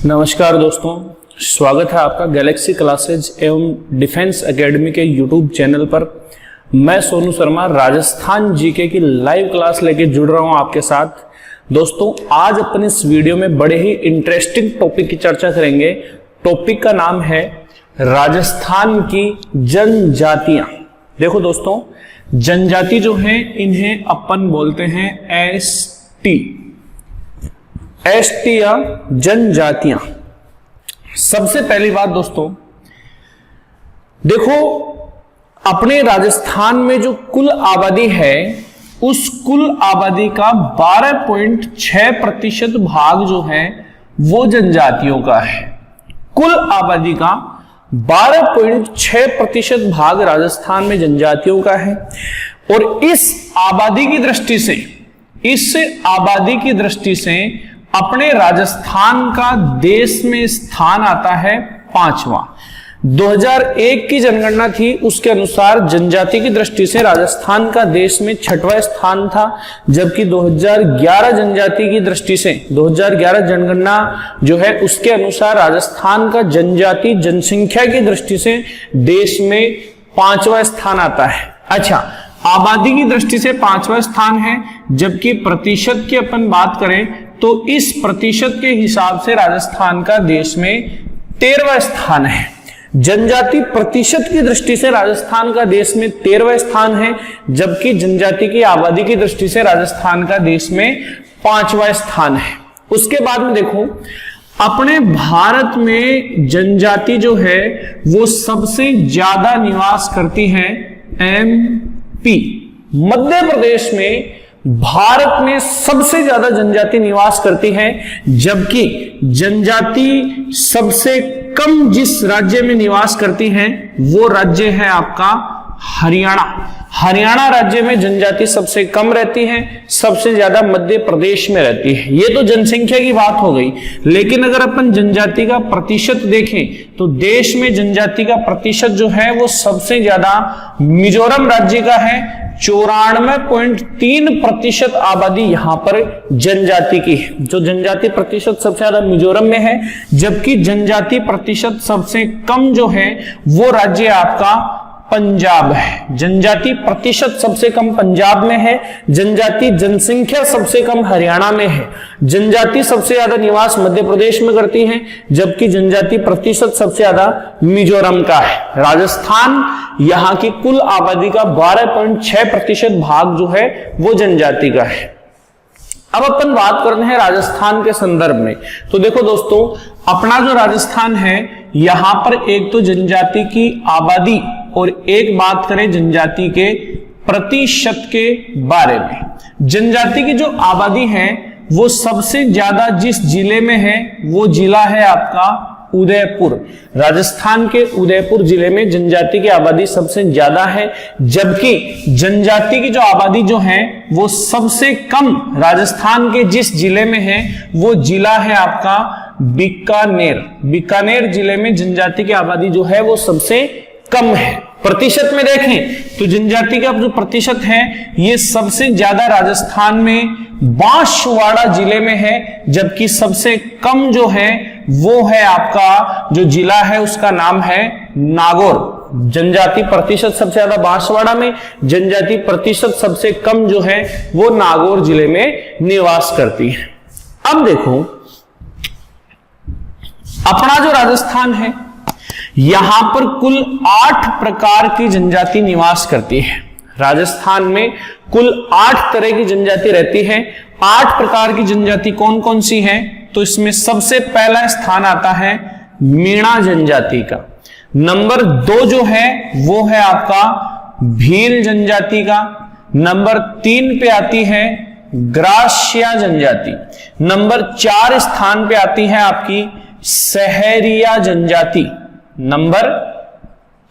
नमस्कार दोस्तों, स्वागत है आपका गैलेक्सी क्लासेज एवं डिफेंस एकेडमी के यूट्यूब चैनल पर। मैं सोनू शर्मा राजस्थान जीके की लाइव क्लास लेके जुड़ रहा हूं आपके साथ। दोस्तों, आज अपन इस वीडियो में बड़े ही इंटरेस्टिंग टॉपिक की चर्चा करेंगे। टॉपिक का नाम है राजस्थान की जनजातियां। देखो दोस्तों, जनजाति जो है इन्हें अपन बोलते हैं एसटी या जनजातियां। सबसे पहली बात दोस्तों, देखो अपने राजस्थान में जो कुल आबादी है उस कुल आबादी का 12.6% भाग जो है वो जनजातियों का है। कुल आबादी का 12.6% भाग राजस्थान में जनजातियों का है। और इस आबादी की दृष्टि से अपने राजस्थान का देश में स्थान आता है 5वां। 2001 की जनगणना थी, उसके अनुसार जनजाति की दृष्टि से राजस्थान का देश में 6वां स्थान था, जबकि 2011 जनजाति की दृष्टि से 2011 जनगणना जो है उसके अनुसार राजस्थान का जनजाति जनसंख्या की दृष्टि से देश में 5वां स्थान आता है। अच्छा, आबादी की दृष्टि से 5वां स्थान है, जबकि प्रतिशत की अपन बात करें तो इस प्रतिशत के हिसाब से राजस्थान का देश में 13वां स्थान है। जनजाति प्रतिशत की दृष्टि से राजस्थान का देश में 13वां स्थान है, जबकि जनजाति की आबादी की दृष्टि से राजस्थान का देश में 5वां स्थान है। उसके बाद में देखो, अपने भारत में जनजाति जो है वो सबसे ज्यादा निवास करती है एमपी। मध्य प्रदेश में भारत में सबसे ज्यादा जनजाति निवास करती है, जबकि जनजाति सबसे कम जिस राज्य में निवास करती है वो राज्य है आपका हरियाणा। हरियाणा राज्य में जनजाति सबसे कम रहती है, सबसे ज्यादा मध्य प्रदेश में रहती है। ये तो जनसंख्या की बात हो गई, लेकिन अगर अपन जनजाति का प्रतिशत देखें तो देश में जनजाति का प्रतिशत जो है वो सबसे ज्यादा मिजोरम राज्य का है। 94.3% आबादी यहां पर जनजाति की है। जो जनजाति प्रतिशत सबसे ज्यादा मिजोरम में है, जबकि जनजाति प्रतिशत सबसे कम जो है वो राज्य आपका पंजाब है। जनजाति प्रतिशत सबसे कम पंजाब में है, जनजाति जनसंख्या सबसे कम हरियाणा में है, जनजाति सबसे ज्यादा निवास मध्य प्रदेश में करती है, जबकि जनजाति प्रतिशत सबसे ज्यादा मिजोरम का है। राजस्थान यहां की कुल आबादी का 12.6% भाग जो है वो जनजाति का है। अब अपन बात करते हैं राजस्थान के संदर्भ में। तो देखो दोस्तों, अपना जो राजस्थान है यहां पर एक तो जनजाति की आबादी और एक बात करें जनजाति के प्रतिशत के बारे में। जनजाति की जो आबादी है वो सबसे ज्यादा जिस जिले में है वो जिला है आपका उदयपुर। राजस्थान के उदयपुर जिले में जनजाति की आबादी सबसे ज्यादा है, जबकि जनजाति की जो आबादी जो है वो सबसे कम राजस्थान के जिस जिले में है वो जिला है आपका बीकानेर। बीकानेर जिले में जनजाति की आबादी जो है वो सबसे कम है। प्रतिशत में देखें तो जनजाति का जो प्रतिशत है ये सबसे ज्यादा राजस्थान में बांसवाड़ा जिले में है, जबकि सबसे कम जो है वो है आपका जो जिला है उसका नाम है नागौर। जनजाति प्रतिशत सबसे ज्यादा बांसवाड़ा में, जनजाति प्रतिशत सबसे कम जो है वो नागौर जिले में निवास करती है। अब देखो, अपना जो राजस्थान है यहां पर कुल 8 प्रकार की जनजाति निवास करती है। राजस्थान में कुल 8 तरह की जनजाति रहती है। 8 प्रकार की जनजाति कौन कौन सी है? तो इसमें सबसे पहला स्थान आता है मीणा जनजाति का। नंबर 2 जो है वो है आपका भील जनजाति का। नंबर 3 पे आती है ग्रासिया जनजाति। नंबर 4 स्थान पे आती है आपकी सहरिया जनजाति। नंबर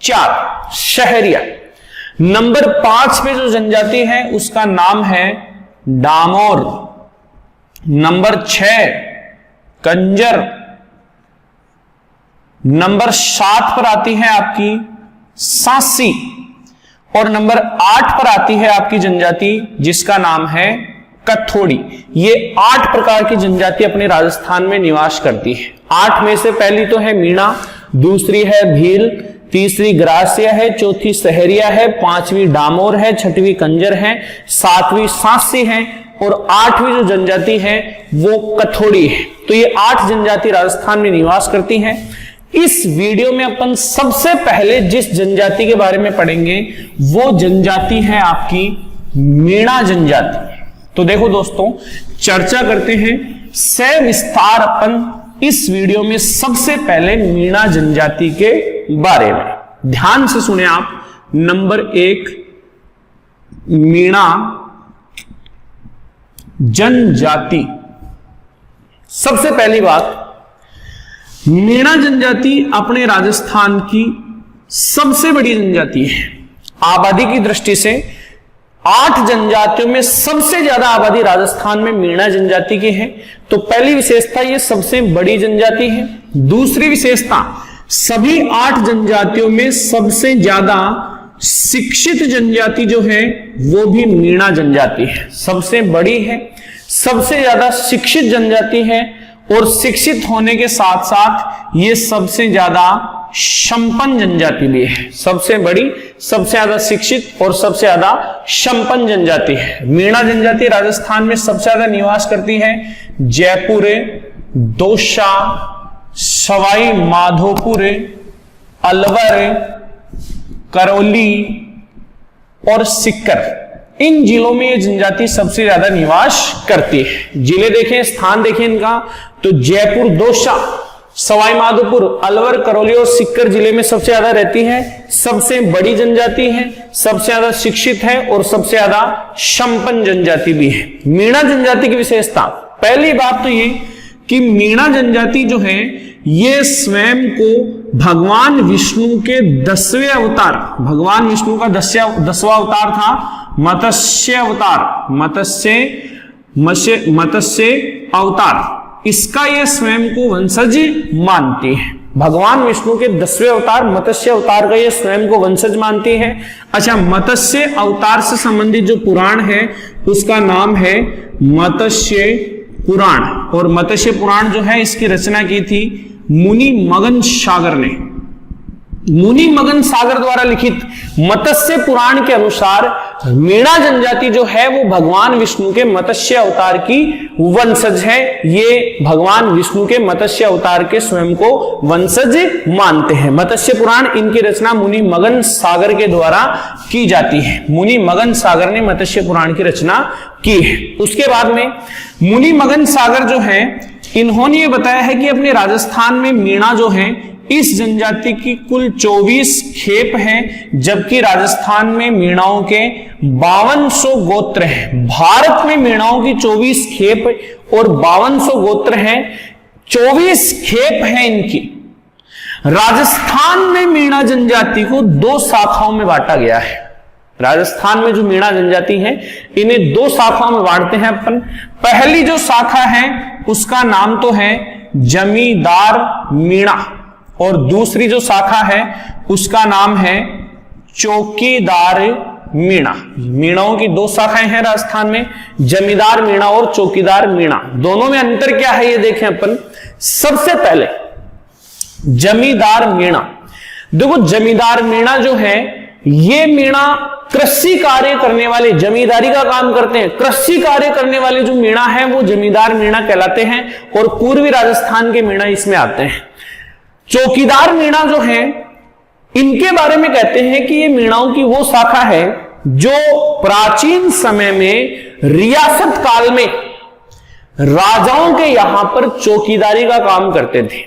4 शहरिया। नंबर 5 पे जो जनजाति है उसका नाम है डामोर। नंबर 6 कंजर। नंबर 7 पर आती है आपकी सांसी। और नंबर 8 पर आती है आपकी जनजाति जिसका नाम है कथोड़ी। ये 8 प्रकार की जनजाति अपने राजस्थान में निवास करती है। 8 में से पहली तो है मीणा, दूसरी है भील, तीसरी ग्रासिया है, चौथी सहरिया है, 5वीं डामोर है, 6वीं कंजर है, 7वीं सांसी है और 8वीं जो जनजाति है वो कथोड़ी है। तो ये 8 जनजाति राजस्थान में निवास करती हैं। इस वीडियो में अपन सबसे पहले जिस जनजाति के बारे में पढ़ेंगे वो जनजाति है आपकी मीणा जनजाति। तो देखो दोस्तों, चर्चा करते हैं सविस्तार अपन इस वीडियो में सबसे पहले मीणा जनजाति के बारे में। ध्यान से सुने आप। नंबर 1, मीणा जनजाति। सबसे पहली बात, मीणा जनजाति अपने राजस्थान की सबसे बड़ी जनजाति है। आबादी की दृष्टि से 8 जनजातियों में सबसे ज्यादा आबादी राजस्थान में मीणा जनजाति की है। तो पहली विशेषता, ये सबसे बड़ी जनजाति है। दूसरी विशेषता, सभी 8 जनजातियों में सबसे ज्यादा शिक्षित जनजाति जो है वो भी मीणा जनजाति है। सबसे बड़ी है, सबसे ज्यादा शिक्षित जनजाति है और शिक्षित होने के साथ साथ ये सबसे ज्यादा संपन्न जनजाति भी है। सबसे बड़ी, सबसे ज्यादा शिक्षित और सबसे ज्यादा संपन्न जनजाति है। मीणा जनजाति राजस्थान में सबसे ज्यादा निवास करती है जयपुर, दौसा, सवाई माधोपुर, अलवर, करौली और सीकर। इन जिलों में ये जनजाति सबसे ज्यादा निवास करती है। जिले देखें, स्थान देखें इनका, तो जयपुर, दौसा, सवाई माधोपुर, अलवर, करौली और सीकर जिले में सबसे ज्यादा रहती है। सबसे बड़ी जनजाति है, सबसे ज्यादा शिक्षित है और सबसे ज्यादा संपन्न जनजाति भी है। मीणा जनजाति की विशेषता, पहली बात तो ये कि मीणा जनजाति जो है ये स्वयं को भगवान विष्णु के 10वें अवतार, भगवान विष्णु का 10वां अवतार था मत्स्य अवतार, मत्स्य अवतार, इसका ये स्वयं को वंशज मानती है। भगवान विष्णु के 10वें अवतार मत्स्य अवतार का ये स्वयं को वंशज मानती है। अच्छा, मत्स्य अवतार से संबंधित जो पुराण है उसका नाम है मत्स्य पुराण। और मत्स्य पुराण जो है इसकी रचना की थी मुनि मगन सागर ने। मुनि मगन सागर द्वारा लिखित मत्स्य पुराण के अनुसार मीणा जनजाति जो है वो भगवान विष्णु के मत्स्य अवतार की वंशज है। ये भगवान विष्णु के मत्स्य अवतार के स्वयं को वंशज मानते हैं। मत्स्य पुराण इनकी रचना मुनि मगन सागर के द्वारा की जाती है। मुनि मगन सागर ने मत्स्य पुराण की रचना की है। उसके बाद में मुनि मगन सागर जो है इन्होंने ये बताया है कि अपने राजस्थान में मीणा जो है इस जनजाति की कुल 24 खेप हैं, जबकि राजस्थान में मीणाओं के 5200 गोत्र हैं। भारत में मीणाओं की 24 खेप और 5200 गोत्र हैं, 24 खेप हैं इनकी। राजस्थान में मीणा जनजाति को 2 शाखाओं में बांटा गया है। राजस्थान में जो मीणा जनजाति है इन्हें 2 शाखाओं में बांटते हैं अपन। पहली जो शाखा है उसका नाम तो है जमींदार मीणा और दूसरी जो शाखा है उसका नाम है चौकीदार मीणा। मीणाओं की 2 शाखाएं हैं राजस्थान में, जमींदार मीणा और चौकीदार मीणा। दोनों में अंतर क्या है ये देखें अपन। सबसे पहले जमींदार मीणा। देखो, जमींदार मीणा जो है ये मीणा कृषि कार्य करने वाले, जमींदारी का काम करते हैं, कृषि कार्य करने वाले जो मीणा है वो जमींदार मीणा कहलाते हैं और पूर्वी राजस्थान के मीणा इसमें आते हैं। चौकीदार मीणा जो है इनके बारे में कहते हैं कि ये मीणाओं की वो शाखा है जो प्राचीन समय में रियासत काल में राजाओं के यहां पर चौकीदारी का काम करते थे,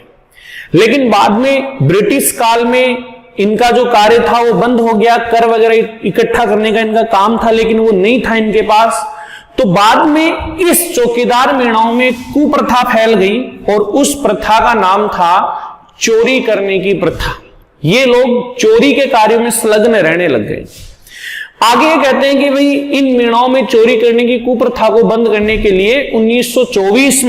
लेकिन बाद में ब्रिटिश काल में इनका जो कार्य था वो बंद हो गया। कर वगैरह इकट्ठा करने का इनका काम था लेकिन वो नहीं था इनके पास। तो बाद में इस चौकीदार मीणाओं में कुप्रथा फैल गई और उस प्रथा का नाम था चोरी करने की प्रथा। ये लोग चोरी के कार्यों में संलग्न रहने लग गए। आगे ये कहते हैं कि भाई इन मीणाओं में चोरी करने की कुप्रथा को बंद करने के लिए 1924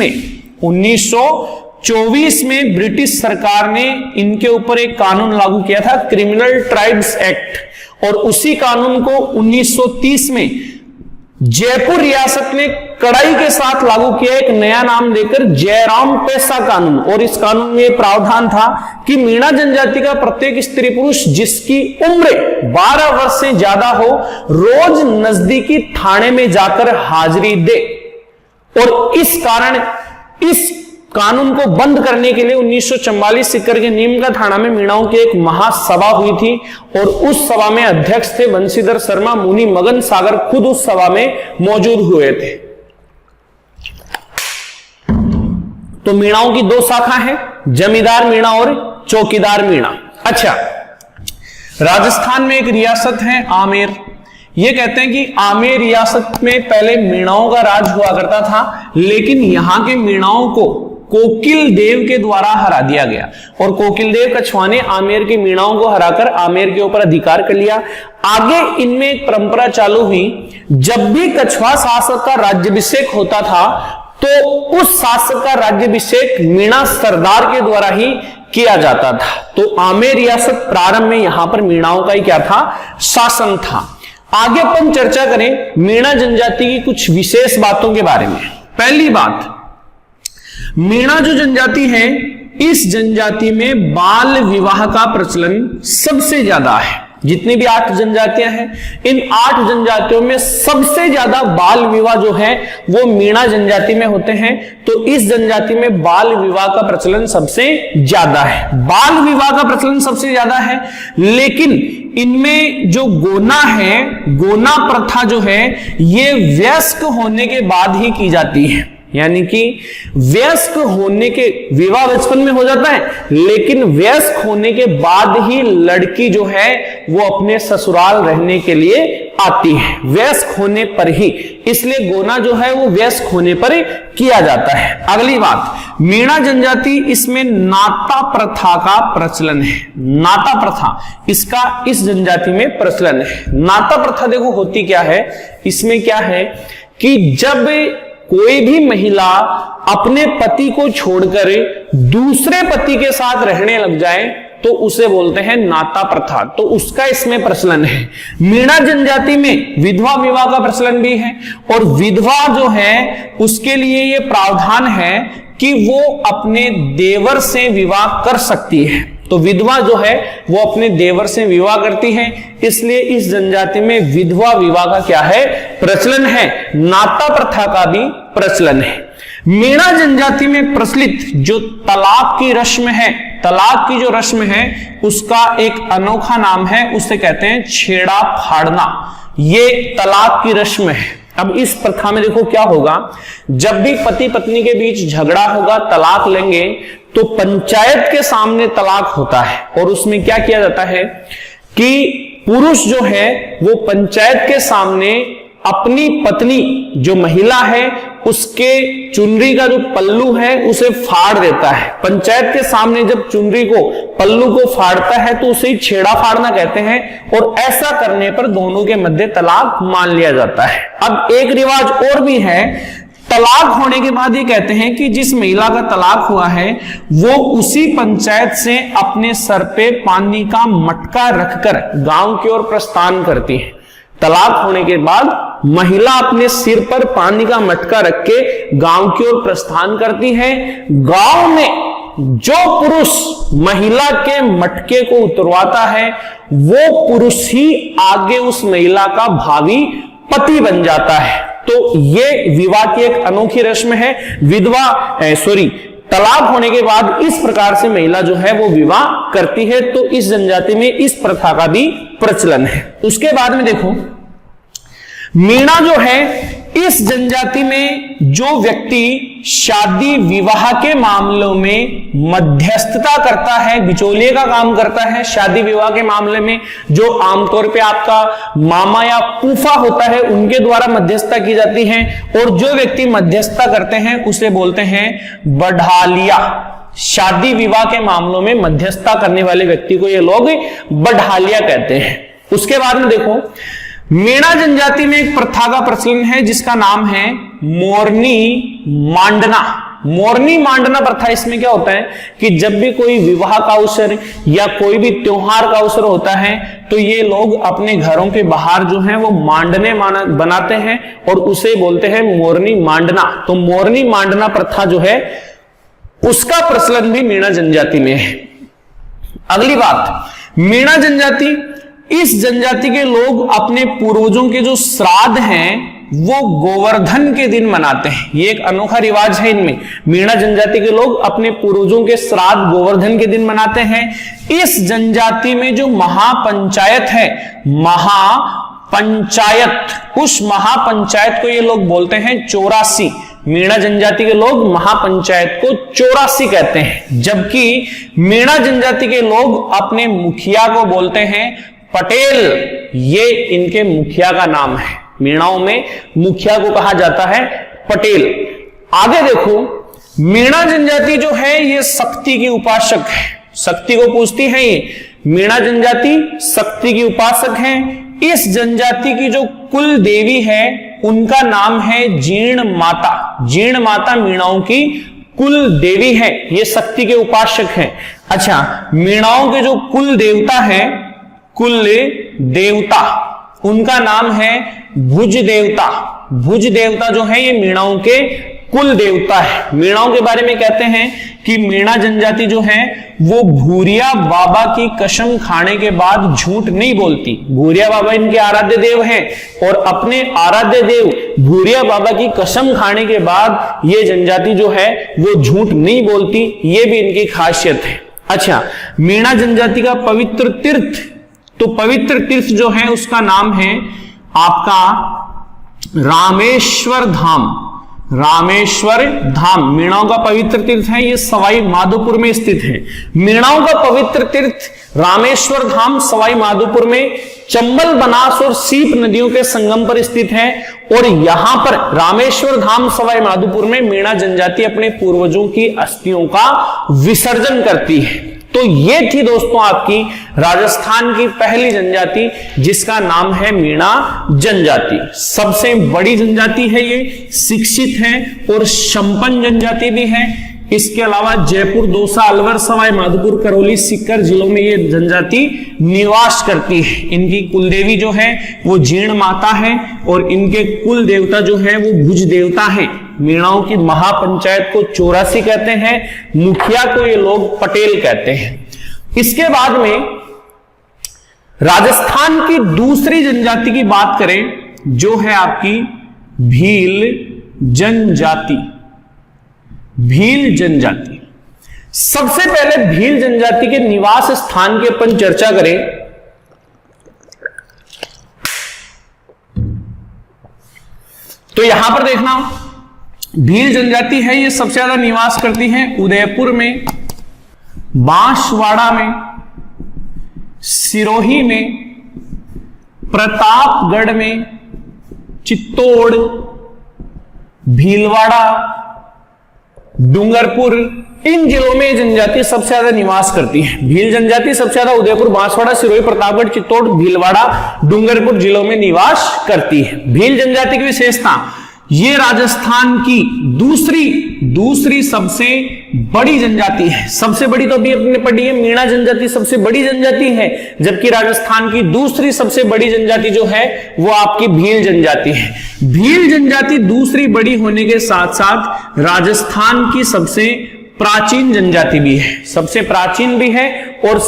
में ब्रिटिश सरकार ने इनके ऊपर एक कानून लागू किया था, क्रिमिनल ट्राइब्स एक्ट, और उसी कानून को 1930 में जयपुर रियासत ने कड़ाई के साथ लागू किया एक नया नाम देकर जयराम पैसा कानून। और इस कानून में प्रावधान था कि मीणा जनजाति का प्रत्येक स्त्री पुरुष जिसकी उम्र 12 वर्ष से ज्यादा हो रोज नजदीकी थाने में जाकर हाजिरी दे। और इस कारण इस कानून को बंद करने के लिए 1944 सीकर के नीम का थाना में मीणाओं की एक महासभा हुई थी और उस सभा में अध्यक्ष थे बंशीधर शर्मा। मुनि मगन सागर खुद उस सभा में मौजूद हुए थे। तो मीणाओं की दो शाखा है, जमींदार मीणा और चौकीदार मीणा। अच्छा, राजस्थान में एक रियासत है आमेर। ये कहते हैं कि आमेर रियासत में पहले मीणाओं का राज हुआ करता था, लेकिन यहां के मीणाओं को कोकिल देव के द्वारा हरा दिया गया और कोकिल देव कछुआ ने आमेर की मीणाओं को हराकर आमेर के ऊपर अधिकार कर लिया। आगे इनमें एक परंपरा चालू हुई, जब भी कछुआ शासक का राज्याभिषेक होता था तो उस शासक का राज्याभिषेक मीणा सरदार के द्वारा ही किया जाता था। तो आमेर रियासत प्रारंभ में यहां पर मीणाओं का ही क्या था, शासन था। आगे अपन चर्चा करें मीणा जनजाति की कुछ विशेष बातों के बारे में। पहली बात, मीणा जो जनजाति है, इस जनजाति में बाल विवाह का प्रचलन सबसे ज्यादा है। जितनी भी 8 जनजातियां हैं, इन 8 जनजातियों में सबसे ज्यादा बाल विवाह जो है वो मीणा जनजाति में होते हैं। तो इस जनजाति में बाल विवाह का प्रचलन सबसे ज्यादा है। बाल विवाह का प्रचलन सबसे ज्यादा है, लेकिन इनमें जो गोना है, गोना प्रथा जो है, ये वयस्क होने के बाद ही की जाती है। यानी कि वयस्क होने के, विवाह बचपन में हो जाता है, लेकिन वयस्क होने के बाद ही लड़की जो है वो अपने ससुराल रहने के लिए आती है, वयस्क होने पर ही। इसलिए गोना जो है वो वयस्क होने पर किया जाता है। अगली बात, मीणा जनजाति, इसमें नाता प्रथा का प्रचलन है। नाता प्रथा इसका इस जनजाति में प्रचलन है। नाता प्रथा देखो होती क्या है, इसमें क्या है कि जब कोई भी महिला अपने पति को छोड़कर दूसरे पति के साथ रहने लग जाए तो उसे बोलते हैं नाता प्रथा। तो उसका इसमें प्रचलन है। मीणा जनजाति में विधवा विवाह का प्रचलन भी है और विधवा जो है उसके लिए यह प्रावधान है कि वो अपने देवर से विवाह कर सकती है। तो विधवा जो है वो अपने देवर से विवाह करती है, इसलिए इस जनजाति में विधवा विवाह का क्या है, प्रचलन है। नाता प्रथा का भी प्रचलन है। मीणा जनजाति में प्रचलित जो तलाक की रस्म है, तलाक की जो रस्म है उसका एक अनोखा नाम है, उसे कहते हैं छेड़ा फाड़ना। ये तलाक की रस्म है। अब इस प्रथा में देखो क्या होगा, जब भी पति पत्नी के बीच झगड़ा होगा, तलाक लेंगे, तो पंचायत के सामने तलाक होता है। और उसमें क्या किया जाता है कि पुरुष जो है वो पंचायत के सामने अपनी पत्नी जो महिला है उसके चुनरी का जो पल्लू है उसे फाड़ देता है। पंचायत के सामने जब चुनरी को, पल्लू को फाड़ता है तो उसे छेड़ा फाड़ना कहते हैं। और ऐसा करने पर दोनों के मध्य तलाक मान लिया जाता है। अब एक रिवाज और भी है, तलाक होने के बाद ये कहते हैं कि जिस महिला का तलाक हुआ है वो उसी पंचायत से अपने सर पे पानी का मटका रखकर गांव की ओर प्रस्थान करती है। तलाक होने के बाद महिला अपने सिर पर पानी का मटका रख के गांव की ओर प्रस्थान करती है। गांव में जो पुरुष महिला के मटके को उतरवाता है वो पुरुष ही आगे उस महिला का भावी पति बन जाता है। तो ये विवाह की एक अनोखी रस्म है। तलाक होने के बाद इस प्रकार से महिला जो है वो विवाह करती है। तो इस जनजाति में इस प्रथा का भी प्रचलन है। उसके बाद में देखो, मीणा जो है, इस जनजाति में जो व्यक्ति शादी विवाह के मामलों में मध्यस्थता करता है, बिचौलिए का काम करता है शादी विवाह के मामले में, जो आमतौर पे आपका मामा या फूफा होता है उनके द्वारा मध्यस्थता की जाती है। और जो व्यक्ति मध्यस्थता करते हैं उसे बोलते हैं बढ़ालिया। शादी विवाह के मामलों में मध्यस्थता करने वाले व्यक्ति को ये लोग बढ़ालिया कहते हैं। उसके बाद में देखो, मीणा जनजाति में एक प्रथा का प्रचलन है जिसका नाम है मोरनी मांडना। मोरनी मांडना प्रथा, इसमें क्या होता है कि जब भी कोई विवाह का अवसर या कोई भी त्योहार का अवसर होता है तो ये लोग अपने घरों के बाहर जो है वो मांडने बनाते हैं और उसे बोलते हैं मोरनी मांडना। तो मोरनी मांडना प्रथा जो है उसका प्रचलन भी मीणा जनजाति में है। अगली बात, मीणा जनजाति, इस जनजाति के लोग अपने पूर्वजों के जो श्राद्ध हैं वो गोवर्धन के दिन मनाते हैं। ये एक अनोखा रिवाज है इनमें। मीणा जनजाति के लोग अपने पूर्वजों के श्राद्ध गोवर्धन के दिन मनाते हैं। इस जनजाति में जो महापंचायत है, महापंचायत, उस महापंचायत को ये लोग बोलते हैं 84। मीणा जनजाति के लोग महापंचायत को 84 कहते हैं, जबकि मीणा जनजाति के लोग अपने मुखिया को बोलते हैं पटेल। ये इनके मुखिया का नाम है। मीणाओं में मुखिया को कहा जाता है पटेल। आगे देखो, मीणा जनजाति जो है ये शक्ति की उपासक है, शक्ति को पूजती है। ये मीणा जनजाति शक्ति की उपासक है। इस जनजाति की जो कुल देवी है उनका नाम है जीर्ण माता। जीर्ण माता मीणाओं की कुल देवी है, ये शक्ति के उपासक है। अच्छा, मीणाओं के जो कुल देवता है, कुल देवता, उनका नाम है भुज देवता। भुज देवता जो है ये मीणाओं के कुल देवता है। मीणाओं के बारे में कहते हैं कि मीणा जनजाति जो है वो भूरिया बाबा की कसम खाने के बाद झूठ नहीं बोलती। भूरिया बाबा इनके आराध्य देव हैं और अपने आराध्य देव भूरिया बाबा की कसम खाने के बाद ये जनजाति जो है वो झूठ नहीं बोलती। ये भी इनकी खासियत है। अच्छा, मीणा जनजाति का पवित्र तीर्थ, तो पवित्र तीर्थ जो है उसका नाम है आपका रामेश्वर धाम। रामेश्वर धाम मीणाओं का पवित्र तीर्थ है। ये सवाई माधोपुर में स्थित है। मीणाओं का पवित्र तीर्थ रामेश्वर धाम सवाई माधोपुर में चंबल, बनास और सीप नदियों के संगम पर स्थित है। और यहां पर रामेश्वर धाम सवाई माधोपुर में मीणा जनजाति अपने पूर्वजों की अस्थियों का विसर्जन करती है। तो ये थी दोस्तों आपकी राजस्थान की पहली जनजाति जिसका नाम है मीणा जनजाति। सबसे बड़ी जनजाति है ये, शिक्षित है और संपन्न जनजाति भी है। इसके अलावा जयपुर, दौसा, अलवर, सवाई माधोपुर, करौली, सीकर जिलों में ये जनजाति निवास करती है। इनकी कुलदेवी जो है वो जीर्ण माता है और इनके कुल देवता जो है वो भुज देवता है। मीणाओं की महापंचायत को 84 कहते हैं, मुखिया को ये लोग पटेल कहते हैं। इसके बाद में राजस्थान की दूसरी जनजाति की बात करें जो है आपकी भील जनजाति। भील जनजाति, सबसे पहले भील जनजाति के निवास स्थान की अपन चर्चा करें तो यहां पर देखना, भील जनजाति है ये सबसे ज्यादा निवास करती है उदयपुर में, बांसवाड़ा में, सिरोही में, प्रतापगढ़ में, चित्तौड़, भीलवाड़ा, डूंगरपुर, इन जिलों में जनजाति सबसे ज्यादा निवास करती है। भील जनजाति सबसे ज्यादा उदयपुर, बांसवाड़ा, सिरोही, प्रतापगढ़, चित्तौड़, भीलवाड़ा, डूंगरपुर जिलों में निवास करती है। भील जनजाति की विशेषता, ये राजस्थान की दूसरी सबसे बड़ी जनजाति है। सबसे बड़ी तो अभी अपने पढ़ी है, मीणा जनजाति सबसे बड़ी जनजाति है, जबकि राजस्थान की दूसरी सबसे बड़ी जनजाति जो है वो आपकी भील जनजाति है। भील जनजाति दूसरी बड़ी होने के साथ साथ राजस्थान की सबसे प्राचीन जनजाति भी है, सबसे प्राचीन भी है और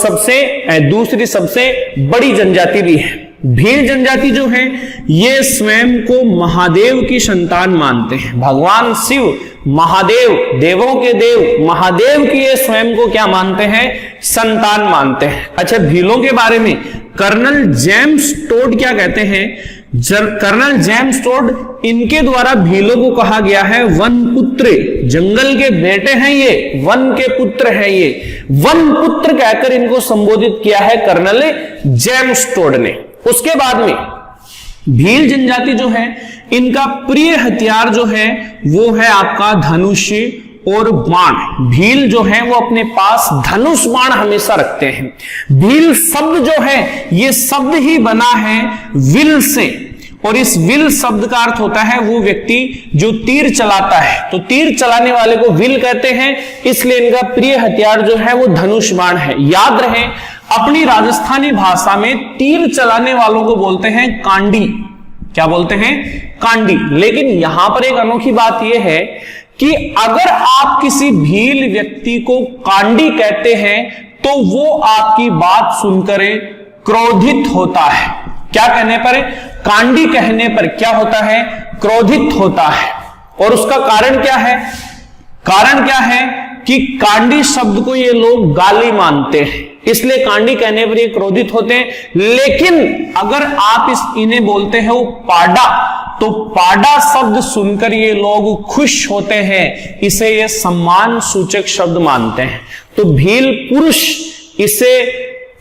दूसरी सबसे बड़ी जनजाति भी है। भील जनजाति जो है ये स्वयं को महादेव की संतान मानते हैं। भगवान शिव, महादेव, देवों के देव महादेव की ये स्वयं को क्या मानते हैं? संतान मानते हैं। अच्छा, भीलों के बारे में कर्नल जेम्स टोड क्या कहते हैं? कर्नल जेम्स टोड, इनके द्वारा भीलों को कहा गया है वन पुत्र, जंगल के बेटे हैं ये, वन के पुत्र हैं ये, वन पुत्र कहकर इनको संबोधित किया है कर्नल जेम्स टोड ने। उसके बाद में भील जनजाति जो है इनका प्रिय हथियार जो है वो है आपका धनुष और बाण। भील जो है वो अपने पास धनुष बाण हमेशा रखते हैं। भील शब्द जो है ये शब्द ही बना है विल से, और इस विल शब्द का अर्थ होता है वो व्यक्ति जो तीर चलाता है, तो तीर चलाने वाले को विल कहते हैं, इसलिए इनका प्रिय हथियार जो है वो धनुष बाण है। याद रहे, अपनी राजस्थानी भाषा में तीर चलाने वालों को बोलते हैं कांडी। क्या बोलते हैं? कांडी। लेकिन यहां पर एक अनोखी बात यह है कि अगर आप किसी भील व्यक्ति को कांडी कहते हैं तो वो आपकी बात सुनकर क्रोधित होता है। क्या कहने पर? कांडी कहने पर क्या होता है? क्रोधित होता है। और उसका कारण क्या है? कारण क्या है कि कांडी शब्द को ये लोग गाली मानते हैं, इसलिए कांडी कहने पर ये क्रोधित होते हैं। लेकिन अगर आप इन्हें बोलते हैं वो पाडा, तो पाडा शब्द सुनकर ये लोग खुश होते हैं, इसे ये सम्मान सूचक शब्द मानते हैं। तो भील पुरुष इसे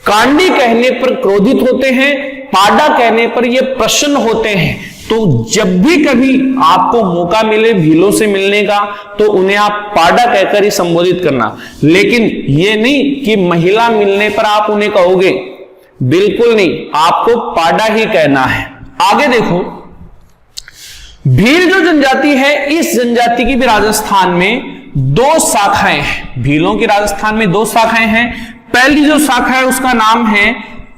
कांडी कहने पर क्रोधित होते हैं, पाडा कहने पर ये प्रसन्न होते हैं। तो जब भी कभी आपको मौका मिले भीलों से मिलने का, तो उन्हें आप पाडा कहकर ही संबोधित करना। लेकिन ये नहीं कि महिला मिलने पर आप उन्हें कहोगे, बिल्कुल नहीं, आपको पाडा ही कहना है। आगे देखो, भील जो जनजाति है, इस जनजाति की भी राजस्थान में 2 शाखाएं हैं। भीलों की राजस्थान में 2 शाखाएं हैं। पहली जो शाखा है उसका नाम है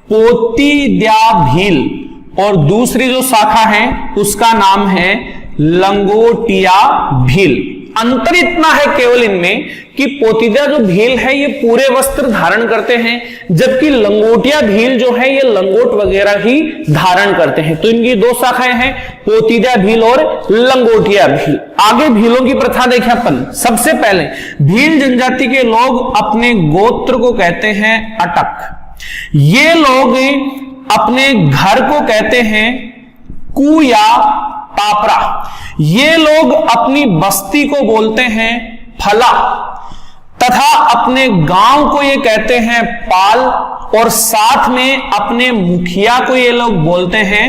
पोतीद्या भील, और दूसरी जो शाखा है उसका नाम है लंगोटिया भील। अंतर इतना है केवल इनमें कि पोतीद्या जो भील है ये पूरे वस्त्र धारण करते हैं, जबकि लंगोटिया भील जो है ये लंगोट वगैरह ही धारण करते हैं। तो इनकी 2 शाखाएं हैं, पोतीद्या भील और लंगोटिया भील। आगे भीलों की प्रथा देखें अपन। सबसे पहले भील जनजाति के लोग अपने गोत्र को कहते हैं अटक। ये लोग अपने घर को कहते हैं कु या टापरा। ये लोग अपनी बस्ती को बोलते हैं फला, तथा अपने गांव को ये कहते हैं पाल, और साथ में अपने मुखिया को ये लोग बोलते हैं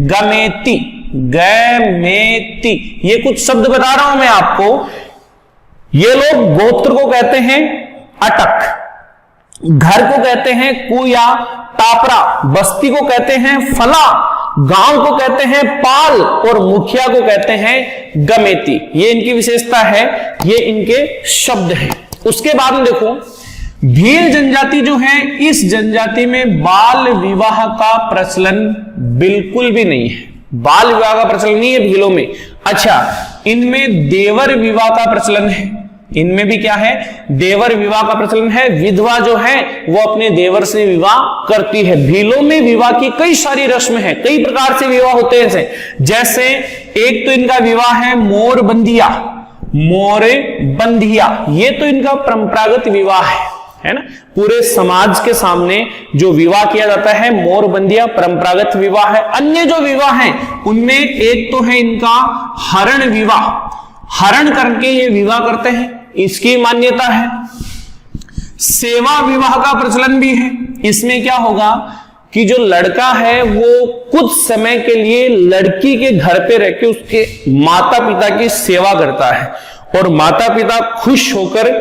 गमेती। गमेती, ये कुछ शब्द बता रहा हूं मैं आपको। ये लोग गोत्र को कहते हैं अटक, घर को कहते हैं कु या टापरा, बस्ती को कहते हैं फला, गांव को कहते हैं पाल, और मुखिया को कहते हैं गमेती। ये इनकी विशेषता है, ये इनके शब्द हैं। उसके बाद में देखो, भील जनजाति जो है, इस जनजाति में बाल विवाह का प्रचलन बिल्कुल भी नहीं है। बाल विवाह का प्रचलन नहीं है भीलों में। अच्छा, इनमें देवर विवाह का प्रचलन है। इनमें भी क्या है? देवर विवाह का प्रचलन है। विधवा जो है वो अपने देवर से विवाह करती है। भीलों में विवाह की कई सारी रस्म है, कई प्रकार से विवाह होते हैं। जैसे एक तो इनका विवाह है मोर बंदिया। मोर बंदिया, ये तो इनका परंपरागत विवाह है ना। पूरे समाज के सामने जो विवाह किया जाता है मोर बंदिया परंपरागत विवाह है। अन्य जो विवाह है उनमें एक तो है इनका हरण विवाह। हरण करके ये विवाह करते हैं, इसकी मान्यता है। सेवा विवाह का प्रचलन भी है। इसमें क्या होगा कि जो लड़का है वो कुछ समय के लिए लड़की के घर पे रह के उसके माता पिता की सेवा करता है, और माता पिता खुश होकर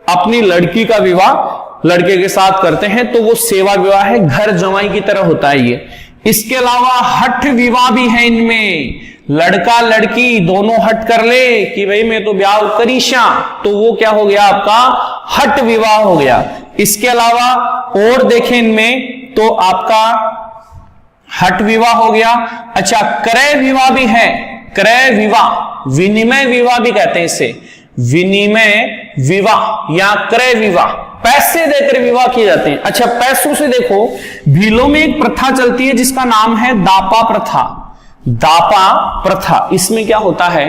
अपनी लड़की का विवाह लड़के के साथ करते हैं। तो वो सेवा विवाह है, घर जमाई की तरह होता है ये। इसके अलावा हठ विवाह भी है इनमें। लड़का लड़की दोनों हट कर ले कि भाई मैं तो ब्याह करीशा, तो वो क्या हो गया? आपका हट विवाह हो गया। इसके अलावा और देखें इनमें तो आपका हट विवाह हो गया। अच्छा, क्रय विवाह भी है। क्रय विवाह, विनिमय विवाह भी कहते हैं इसे। विनिमय विवाह या क्रय विवाह, पैसे देकर विवाह किए जाते हैं। अच्छा, पैसों से देखो, भीलों में एक प्रथा चलती है जिसका नाम है दापा प्रथा। दापा प्रथा, इसमें क्या होता है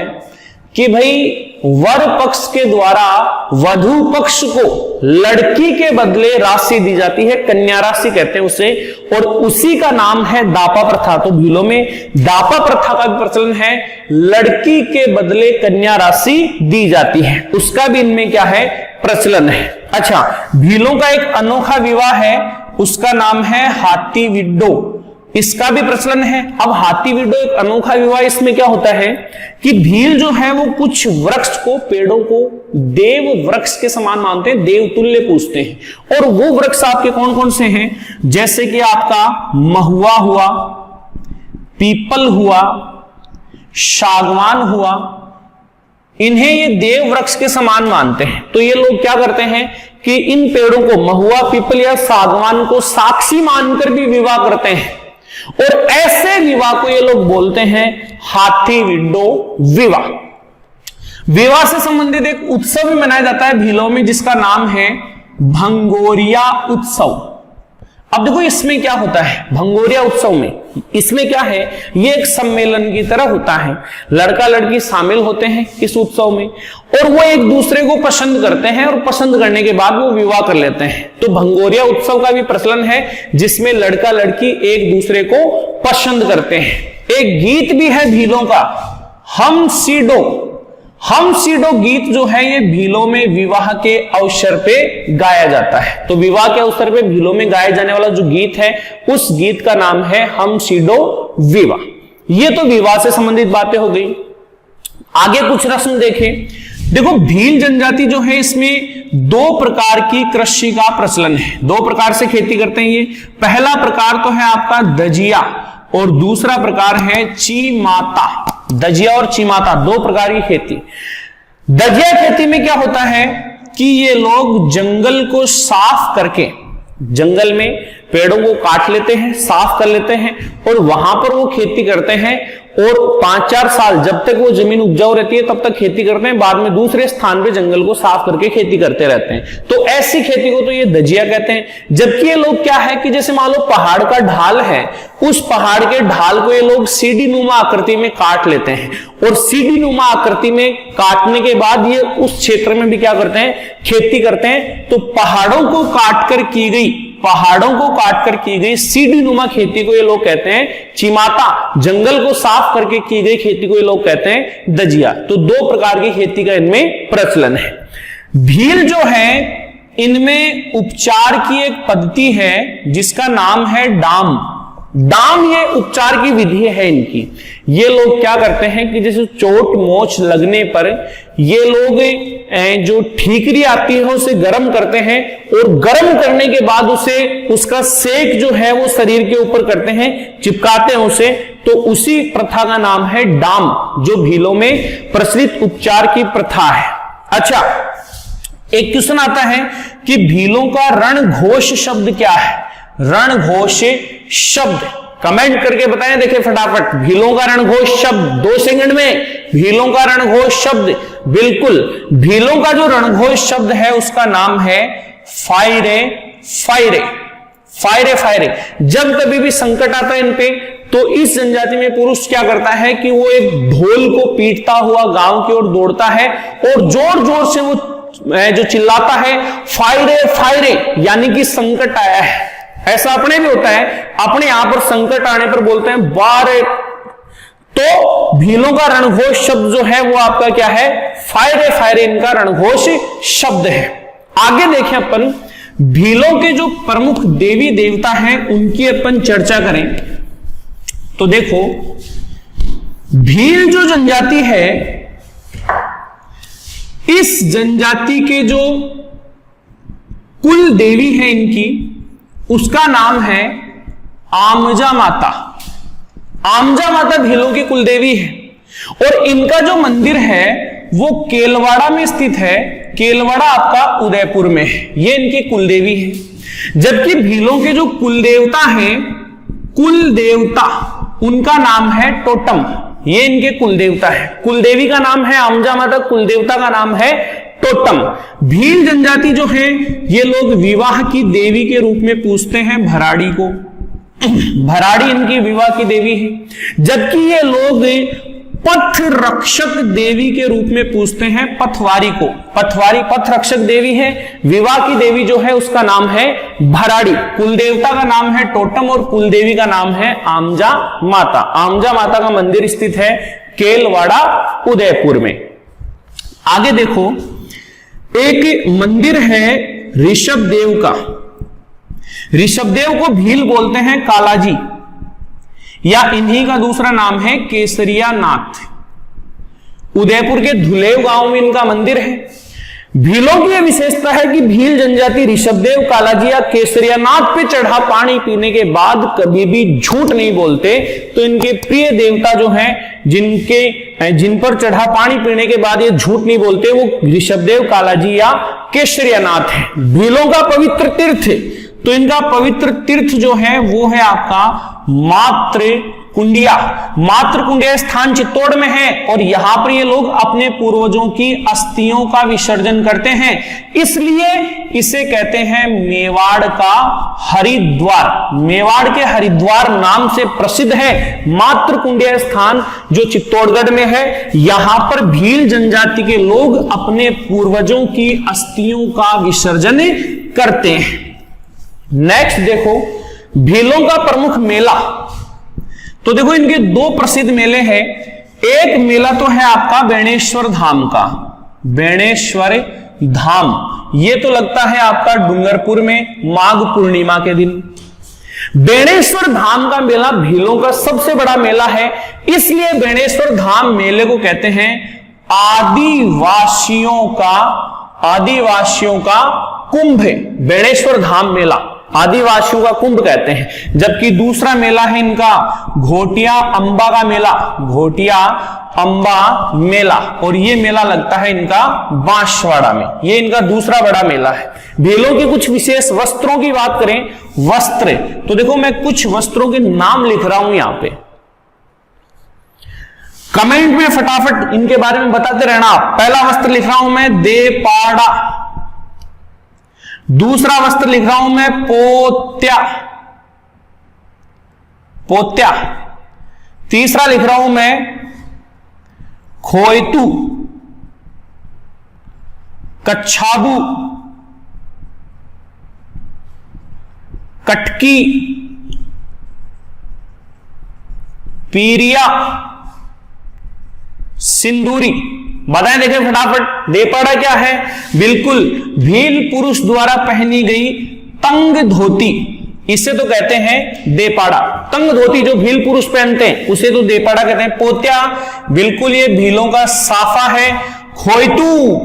कि भाई वर पक्ष के द्वारा वधु पक्ष को लड़की के बदले राशि दी जाती है, कन्या राशि कहते हैं उसे, और उसी का नाम है दापा प्रथा। तो भीलों में दापा प्रथा का भी प्रचलन है, लड़की के बदले कन्या राशि दी जाती है, उसका भी इनमें क्या है? प्रचलन है। अच्छा, भीलों का एक अनोखा विवाह है, उसका नाम है हाथी विड्डो, इसका भी प्रचलन है। अब हाथी विड्डो एक अनोखा विवाह, इसमें क्या होता है कि भील जो है वो कुछ वृक्ष को, पेड़ों को देव वृक्ष के समान मानते हैं, देव तुल्य पूजते हैं। और वो वृक्ष आपके कौन कौन से हैं? जैसे कि आपका महुआ हुआ, पीपल हुआ, सागवान हुआ, इन्हें ये देव वृक्ष के समान मानते हैं। तो ये लोग क्या करते हैं कि इन पेड़ों को, महुआ, पीपल या सागवान को साक्षी मानकर भी विवाह करते हैं, और ऐसे विवाह को ये लोग बोलते हैं हाथी विंडो विवाह। विवाह से संबंधित एक उत्सव भी मनाया जाता है भीलों में, जिसका नाम है भंगोरिया उत्सव। अब देखो इसमें क्या होता है भंगोरिया उत्सव में, इसमें क्या है, ये एक सम्मेलन की तरह होता है। लड़का लड़की शामिल होते हैं इस उत्सव में, और वो एक दूसरे को पसंद करते हैं, और पसंद करने के बाद वो विवाह कर लेते हैं। तो भंगोरिया उत्सव का भी प्रचलन है, जिसमें लड़का लड़की एक दूसरे को पसंद करते हैं। एक गीत भी है भीलों का, हम सीडो गीत जो है ये भीलों में विवाह के अवसर पे गाया जाता है। तो विवाह के अवसर पे भीलों में गाया जाने वाला जो गीत है, उस गीत का नाम है हम सीडो विवाह। ये तो विवाह से संबंधित बातें हो गई। आगे कुछ रस्म देखें। देखो भील जनजाति जो है, इसमें दो प्रकार की कृषि का प्रचलन है, दो प्रकार से खेती करते हैं ये। पहला प्रकार तो है आपका दजिया, और दूसरा प्रकार है चीमाता। दजिया और चीमाता दो प्रकार की खेती। दजिया खेती में क्या होता है कि ये लोग जंगल को साफ करके, जंगल में पेड़ों को काट लेते हैं, साफ कर लेते हैं, और वहां पर वो खेती करते हैं, और 5-4 साल जब तक वो जमीन उपजाऊ रहती है तब तक खेती करते हैं, बाद में दूसरे स्थान पे जंगल को साफ करके खेती करते रहते हैं। तो ऐसी खेती को तो ये दजिया कहते हैं। जबकि ये लोग क्या है कि जैसे मान लो पहाड़ का ढाल है, उस पहाड़ के ढाल को ये लोग सीढ़ी नुमा आकृति में काट लेते हैं, और सीढ़ी नुमा आकृति में काटने के बाद ये उस क्षेत्र में भी क्या करते हैं, खेती करते हैं। तो पहाड़ों को काटकर की गई सीढ़ी नुमा खेती को ये लोग कहते हैं चीमाता। जंगल को साफ करके की गई खेती को ये लोग कहते हैं दजिया। तो दो प्रकार की खेती का इनमें प्रचलन है। भील जो है, इनमें उपचार की एक पद्धति है जिसका नाम है डाम। ये उपचार की विधि है इनकी। ये लोग क्या करते हैं कि जैसे चोट मोच लगने पर ये लोग जो ठीकरी आती है उसे गर्म करते हैं, और गर्म करने के बाद उसका सेक जो है वो शरीर के ऊपर करते हैं, चिपकाते हैं उसे। तो उसी प्रथा का नाम है डाम, जो भीलों में प्रचलित उपचार की प्रथा है। अच्छा, एक क्वेश्चन आता है कि भीलों का रणघोष शब्द क्या है। रणघोष शब्द कमेंट करके बताएं, देखिए फटाफट। भीलों का रणघोष शब्द 2 सेकंड में। भीलों का रणघोष शब्द, बिल्कुल भीलों का जो रणघोष शब्द है उसका नाम है फायरे फायरे फायरे फायरे। जब कभी भी संकट आता है इन पे, तो इस जनजाति में पुरुष क्या करता है कि वो एक ढोल को पीटता हुआ गांव की ओर दौड़ता है, और जोर जोर से वो जो चिल्लाता है फायरे फायरे, यानी कि संकट आया है। ऐसा अपने भी होता है, अपने यहां पर संकट आने पर बोलते हैं बारे। तो भीलों का रणघोष शब्द जो है वो आपका क्या है, फायरे फायरे इनका रणघोष शब्द है। आगे देखें अपन भीलों के जो प्रमुख देवी देवता हैं उनकी अपन चर्चा करें। तो देखो भील जो जनजाति है, इस जनजाति के जो कुल देवी है इनकी, उसका नाम है आमजा माता। आमजा माता भीलों की कुलदेवी है, और इनका जो मंदिर है वो केलवाड़ा में स्थित है। केलवाड़ा आपका उदयपुर में है, ये इनकी कुलदेवी है। जबकि भीलों के जो कुलदेवता हैं, कुलदेवता उनका नाम है टोटम, ये इनके कुलदेवता है। कुलदेवी का नाम है आमजा माता, कुलदेवता का नाम है टोटम। भील जनजाति जो है, ये लोग विवाह की देवी के रूप में पूजते हैं भराड़ी को। भराड़ी इनकी विवाह की देवी है। जबकि ये लोग पथ रक्षक देवी के रूप में पूजते हैं पथवारी को। पथवारी पथ रक्षक देवी है, विवाह की देवी जो है उसका नाम है भराड़ी। कुलदेवता का नाम है टोटम, और कुलदेवी का नाम है आमजा माता। आमजा माता का मंदिर स्थित है केलवाड़ा उदयपुर में। आगे देखो, एक मंदिर है ऋषभदेव का। ऋषभदेव को भील बोलते हैं कालाजी, या इन्हीं का दूसरा नाम है केसरिया नाथ। उदयपुर के धुलेव गांव में इनका मंदिर है। भीलों की यह विशेषता है कि भील जनजाति ऋषभदेव, कालाजी या केसरियानाथ पे चढ़ा पानी पीने के बाद कभी भी झूठ नहीं बोलते। तो इनके प्रिय देवता जो हैं, जिन पर चढ़ा पानी पीने के बाद ये झूठ नहीं बोलते, वो ऋषभदेव, कालाजी या केसरियानाथ है। भीलों का पवित्र तीर्थ, तो इनका पवित्र तीर्थ जो है वो है आपका मातृकुंडिया। मातृकुंडिया स्थान चित्तौड़ में है और यहां पर ये लोग अपने पूर्वजों की अस्थियों का विसर्जन करते हैं, इसलिए इसे कहते हैं मेवाड़ का हरिद्वार। मेवाड़ के हरिद्वार नाम से प्रसिद्ध है मातृकुंडिया स्थान जो चित्तौड़गढ़ में है। यहां पर भील जनजाति के लोग अपने पूर्वजों की अस्थियों का विसर्जन करते हैं। नेक्स्ट देखो, भीलों का प्रमुख मेला। तो देखो इनके दो प्रसिद्ध मेले हैं। एक मेला तो है आपका बेणेश्वर धाम का, बेणेश्वर धाम, ये तो लगता है आपका डूंगरपुर में माघ पूर्णिमा के दिन। बेणेश्वर धाम का मेला भीलों का सबसे बड़ा मेला है, इसलिए बेणेश्वर धाम मेले को कहते हैं आदिवासियों का कुंभ है। बेणेश्वर धाम मेला आदिवासियों का कुंभ कहते हैं। जबकि दूसरा मेला है इनका घोटिया अंबा का मेला, घोटिया अंबा मेला, और ये मेला लगता है इनका बांसवाड़ा में। ये इनका दूसरा बड़ा मेला है। भीलों के कुछ विशेष वस्त्रों की बात करें, वस्त्र, तो देखो मैं कुछ वस्त्रों के नाम लिख रहा हूं यहां पे, कमेंट में फटाफट इनके बारे में बताते रहना। पहला वस्त्र लिख रहा हूं मैं देपाड़ा, दूसरा वस्त्र लिख रहा हूं मैं पोत्या, तीसरा लिख रहा हूं मैं खोयतू, कच्छाबू, कटकी, पीरिया, सिंदूरी। बताएं देखें फटाफट, देपाड़ा क्या है? बिल्कुल भील पुरुष द्वारा पहनी गई तंग धोती, इसे तो कहते हैं देपाड़ा। तंग धोती जो भील पुरुष पहनते हैं उसे तो देपाड़ा कहते हैं। पोत्या बिल्कुल ये भीलों का साफा है। खोयतू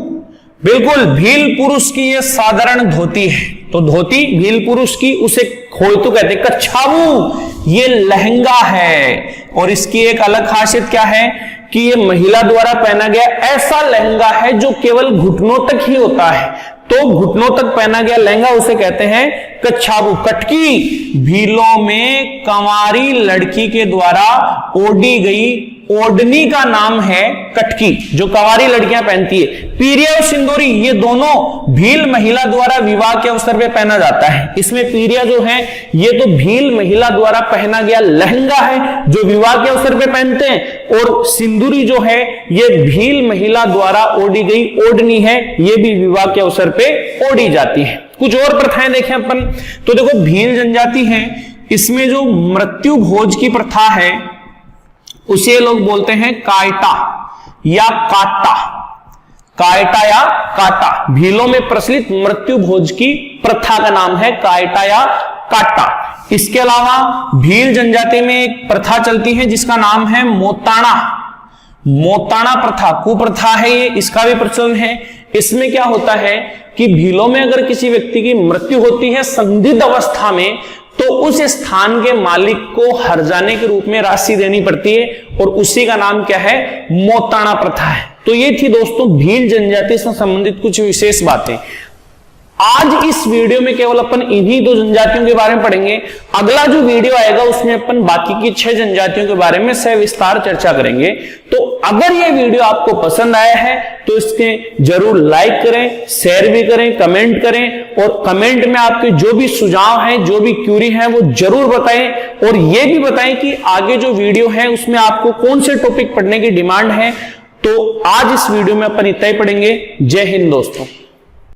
बिल्कुल भील पुरुष की ये साधारण धोती है, तो धोती भील पुरुष की उसे खोयतू कहते हैं। कच्छावू ये लहंगा है, और इसकी एक अलग खासियत क्या है कि ये महिला द्वारा पहना गया ऐसा लहंगा है जो केवल घुटनों तक ही होता है, तो घुटनों तक पहना गया लहंगा उसे कहते हैं कच्छाबू। कटकी भीलों में कंवारी लड़की के द्वारा ओढ़ी गई ओढ़नी का नाम है कटकी, जो कंवारी लड़कियां पहनती है। पीरिया और सिंदूरी ये दोनों भील महिला द्वारा विवाह के अवसर पे पहना जाता है। इसमें पीरिया जो है ये तो भील महिला द्वारा पहना गया लहंगा है जो विवाह के अवसर पे पहनते हैं, और सिंदूरी जो है ये भील महिला द्वारा ओढ़ी गई ओढ़नी है, ये भी विवाह के अवसर पे ओढ़ी जाती है। कुछ और प्रथाएं देखें अपन, तो देखो भील जनजाति है, इसमें जो मृत्यु भोज की प्रथा है उसे लोग बोलते हैं कायटा या काटा, कायटा या काटा। भीलों में प्रचलित मृत्यु भोज की प्रथा का नाम है कायटा या काटा। इसके अलावा भील जनजाति में एक प्रथा चलती है जिसका नाम है मोताणा। मोताणा प्रथा कुप्रथा है ये, इसका भी प्रचलन है। इसमें क्या होता है कि भीलों में अगर किसी व्यक्ति की मृत्यु होती है संदिग्ध अवस्था में, तो उस स्थान के मालिक को हर्जाने के रूप में राशि देनी पड़ती है, और उसी का नाम क्या है? मोताणा प्रथा है। तो ये थी दोस्तों भील जनजाति से संबंधित कुछ विशेष बातें। आज इस वीडियो में केवल अपन इन्हीं दो जनजातियों के बारे में पढ़ेंगे। अगला जो वीडियो आएगा उसमें अपन बाकी की 6 जनजातियों के बारे में सविस्तार चर्चा करेंगे। तो अगर ये वीडियो आपको पसंद आया है तो इसके जरूर लाइक करें, शेयर भी करें, कमेंट करें, और कमेंट में आपके जो भी सुझाव हैं, जो भी क्यूरी हैं वो जरूर बताएं, और ये भी बताएं कि आगे जो वीडियो है उसमें आपको कौन से टॉपिक पढ़ने की डिमांड है। तो आज इस वीडियो में अपन इतना ही पढ़ेंगे। जय हिंद दोस्तों।